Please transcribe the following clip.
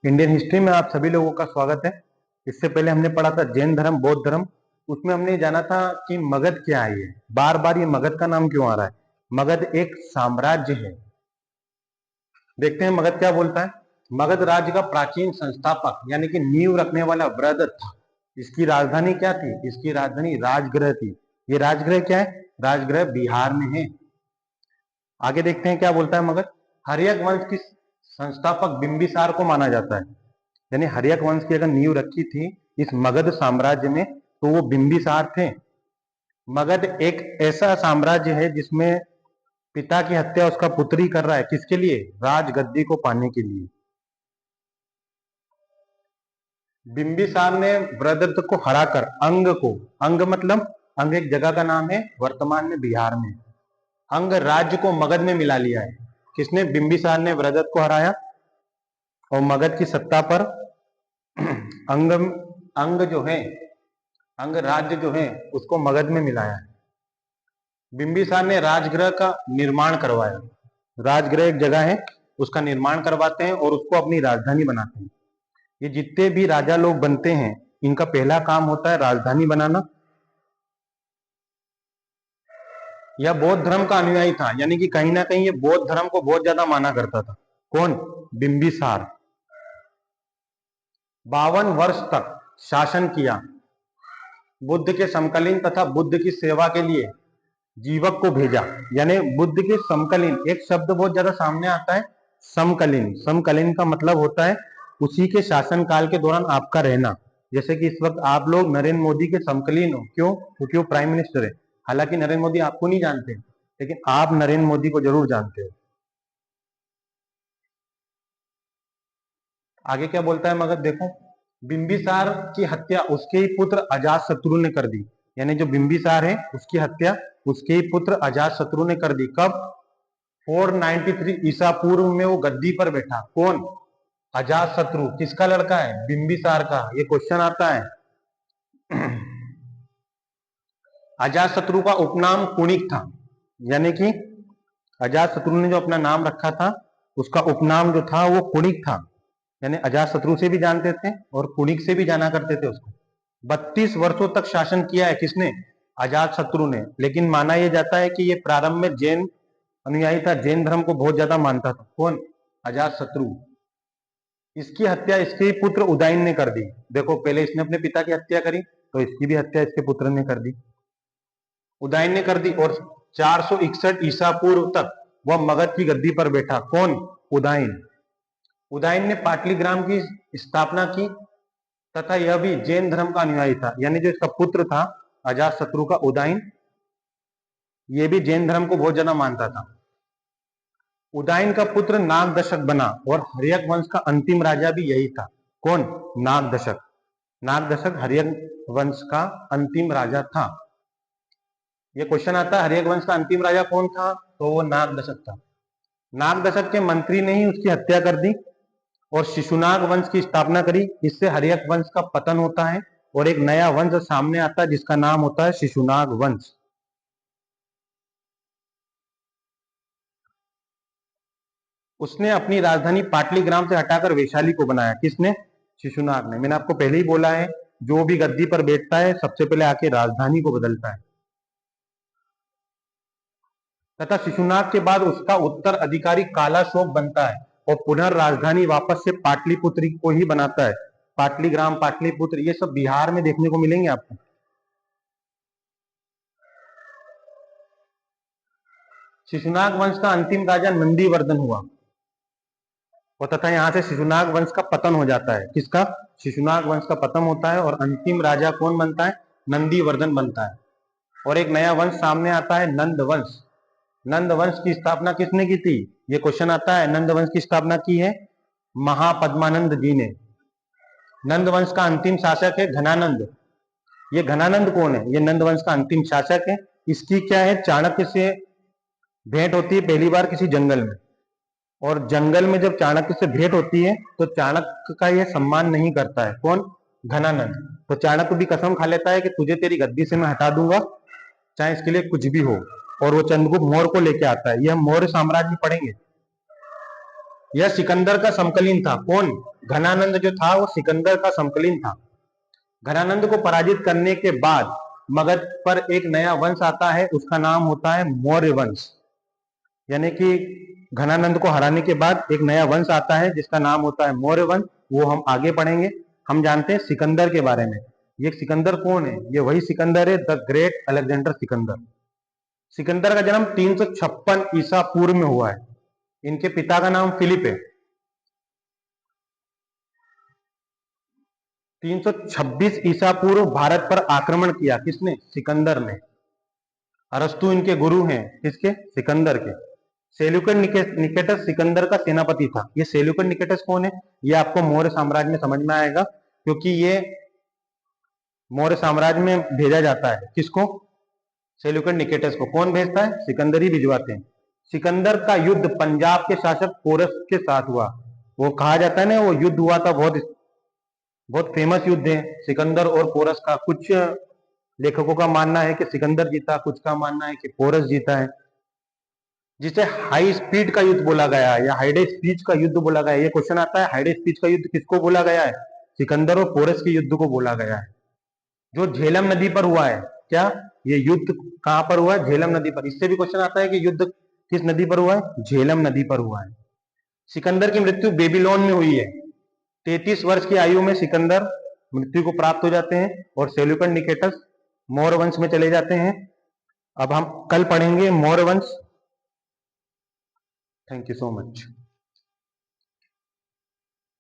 Indian history में आप सभी लोगों का स्वागत है। इससे पहले हमने पढ़ा था जैन धर्म, बौद्ध धर्म। उसमें हमने जाना था कि मगध क्या है। ये बार बार ये मगध का नाम क्यों आ रहा है? मगध एक साम्राज्य है। देखते हैं मगध क्या बोलता है। मगध राज्य का प्राचीन संस्थापक यानी कि नींव रखने वाला वृहदत्त था। इसकी राजधानी क्या थी? इसकी राजधानी राजगृह थी। ये राजगृह क्या है? राजगृह बिहार में है। आगे देखते हैं क्या बोलता है मगध। हर्यक वंश की संस्थापक बिंबिसार को माना जाता है। यानी हर्यक वंश की अगर नींव रखी थी इस मगध साम्राज्य में तो वो बिंबिसार थे। मगध एक ऐसा साम्राज्य है जिसमें पिता की हत्या उसका पुत्र ही कर रहा है। किसके लिए? राजगद्दी को पाने के लिए। बिंबिसार ने वृहदत्त को हराकर अंग मतलब अंग एक जगह का नाम है, वर्तमान में बिहार में। अंग राज्य को मगध में मिला लिया है। किसने? बिंबिसार ने वृहदत्त को हराया और मगध की सत्ता पर अंग अंग जो है, अंग राज्य जो है उसको मगध में मिलाया है। बिंबिसार ने राजगृह का निर्माण करवाया। राजगृह एक जगह है, उसका निर्माण करवाते हैं और उसको अपनी राजधानी बनाते हैं। ये जितने भी राजा लोग बनते हैं इनका पहला काम होता है राजधानी बनाना। यह बौद्ध धर्म का अनुयायी था, यानी कि कहीं ना कहीं ये बौद्ध धर्म को बहुत ज्यादा माना करता था। कौन? बिंबिसार। 52 वर्ष तक शासन किया। बुद्ध के समकालीन तथा बुद्ध की सेवा के लिए जीवक को भेजा। यानी बुद्ध के समकालीन, एक शब्द बहुत ज्यादा सामने आता है, समकालीन। समकालीन का मतलब होता है उसी के शासन काल के दौरान आपका रहना। जैसे कि इस वक्त आप लोग नरेंद्र मोदी के समकालीन हो। क्यों? क्योंकि वो प्राइम मिनिस्टर है। हालांकि नरेंद्र मोदी आपको नहीं जानते, लेकिन आप नरेंद्र मोदी को जरूर जानते हो। आगे क्या बोलता है मगध देखो। बिंबिसार की हत्या उसके ही पुत्र अजातशत्रु ने कर दी। यानी जो बिंबिसार है उसकी हत्या उसके ही पुत्र अजातशत्रु ने कर दी। कब? 493 ईसा पूर्व में वो गद्दी पर बैठा। कौन? अजातशत्रु। किसका लड़का है? बिंबिसार का। ये क्वेश्चन आता है। अजातशत्रु का उपनाम कुणिक था। यानी कि अजातशत्रु ने जो अपना नाम रखा था उसका उपनाम जो था वो कुणिक था। यानी अजातशत्रु से भी जानते थे और कुणिक से भी जाना करते थे उसको। 32 वर्षों तक शासन किया है। किसने? अजातशत्रु ने। लेकिन माना यह जाता है कि ये प्रारंभ में जैन अनुयायी था, जैन धर्म को बहुत ज्यादा मानता था। कौन? अजातशत्रु। इसकी हत्या इसके ही पुत्र उदयन ने कर दी। देखो, पहले इसने अपने पिता की हत्या करी तो इसकी भी हत्या इसके पुत्र ने कर दी, उदयन ने कर दी। और 461 ईसा पूर्व तक वह मगध की गद्दी पर बैठा। कौन? उदयन। उदयन ने पाटलिग्राम की स्थापना की तथा यह भी जैन धर्म का अनुयायी था। यानी जो इसका पुत्र था अजातशत्रु का उदयन, ये भी जैन धर्म को बहुत ज्यादा मानता था। उदयन का पुत्र नागदशक बना और हर्यक वंश का अंतिम राजा भी यही था। कौन? नागदशक। नागदशक हर्यक वंश का अंतिम राजा था। यह क्वेश्चन आता है हर्यक वंश का अंतिम राजा कौन था? तो वो नागदशक था। नागदशक के मंत्री ने ही उसकी हत्या कर दी और शिशुनाग वंश की स्थापना करी। इससे हर्यक वंश का पतन होता है और एक नया वंश सामने आता है जिसका नाम होता है शिशुनाग वंश। उसने अपनी राजधानी पाटलिग्राम से हटाकर वैशाली को बनाया। किसने? शिशुनाग ने। मैंने आपको पहले ही बोला है जो भी गद्दी पर बैठता है सबसे पहले आके राजधानी को बदलता है। तथा शिशुनाग के बाद उसका उत्तर अधिकारी कालाशोक बनता है और पुनः राजधानी वापस से पाटलिपुत्र को ही बनाता है। पाटलिग्राम, पाटलिपुत्र, ये सब बिहार में देखने को मिलेंगे आपको। शिशुनाग वंश का अंतिम राजा नंदीवर्धन हुआ और तथा यहां से शिशुनाग वंश का पतन हो जाता है। किसका? शिशुनाग वंश का पतन होता है और अंतिम राजा कौन बनता है? नंदीवर्धन बनता है और एक नया वंश सामने आता है, नंद वंश। नंद वंश की स्थापना किसने की थी? ये क्वेश्चन आता है। नंद वंश की स्थापना की है महापद्मानंद जी ने। नंद वंश का अंतिम शासक है घनानंद। ये घनानंद कौन है? ये नंद वंश का अंतिम शासक है। इसकी क्या है? चाणक्य से भेंट होती है पहली बार किसी जंगल में, और जंगल में जब चाणक्य से भेंट होती है तो चाणक्य का यह सम्मान नहीं करता है। कौन? घनानंद। तो चाणक्य भी कसम खा लेता है कि तुझे तेरी गद्दी से मैं हटा दूंगा, चाहे इसके लिए कुछ भी हो। और वो चंद्रगुप्त मौर्य को लेके आता है। यह मौर्य साम्राज्य में पढ़ेंगे। यह सिकंदर का समकालीन था। कौन? घनानंद जो था वो सिकंदर का समकालीन था। घनानंद को पराजित करने के बाद मगध पर एक नया वंश आता है, उसका नाम होता है मौर्य वंश। यानी कि घनानंद को हराने के बाद एक नया वंश आता है जिसका नाम होता है मौर्य वंश। वो हम आगे पढ़ेंगे। हम जानते हैं सिकंदर के बारे में। ये सिकंदर कौन है? ये वही सिकंदर है, the great Alexander Sikandar. Sikandar का जन्म 356 ईसा पूर्व में हुआ है। इनके पिता का नाम फिलिप है। 326 ईसा पूर्व भारत पर आक्रमण किया किसने? सिकंदर ने। अरस्तु इनके गुरु हैं, किसके? सिकंदर के। सेल्यूकड निकेटस सिकंदर का सेनापति था। ये सेल्यूकड निकेटस कौन है? ये आपको मौर्य साम्राज्य में समझ में आएगा, क्योंकि ये मौर्य साम्राज्य में भेजा जाता है। किसको? सेल्यूकड निकेटस को। कौन भेजता है? सिकंदर ही भिजवाते हैं। सिकंदर का युद्ध पंजाब के शासक पोरस के साथ हुआ। वो कहा जाता है ना, वो युद्ध हुआ था, बहुत बहुत फेमस युद्ध है सिकंदर और पोरस का। कुछ लेखकों का मानना है कि सिकंदर जीता, कुछ का मानना है कि पोरस जीता है। जिसे हाई स्पीड का युद्ध बोला गया है या हाइडे स्पीच का युद्ध बोला गया है। ये क्वेश्चन आता है, हाइडे स्पीच का युद्ध किसको बोला गया है? सिकंदर और पोरस के युद्ध को बोला गया है, जो झेलम नदी पर हुआ है। क्या ये युद्ध कहां पर हुआ है? झेलम नदी पर। इससे भी क्वेश्चन आता है कि युद्ध किस नदी पर हुआ है? झेलम नदी पर हुआ है। सिकंदर की मृत्यु बेबीलोन में हुई है। 33 वर्ष की आयु में सिकंदर मृत्यु को प्राप्त हो जाते हैं और सेल्यूकड निकेटस मौर्य वंश में चले जाते हैं। अब हम कल पढ़ेंगे मौर्य वंश। Thank you so much.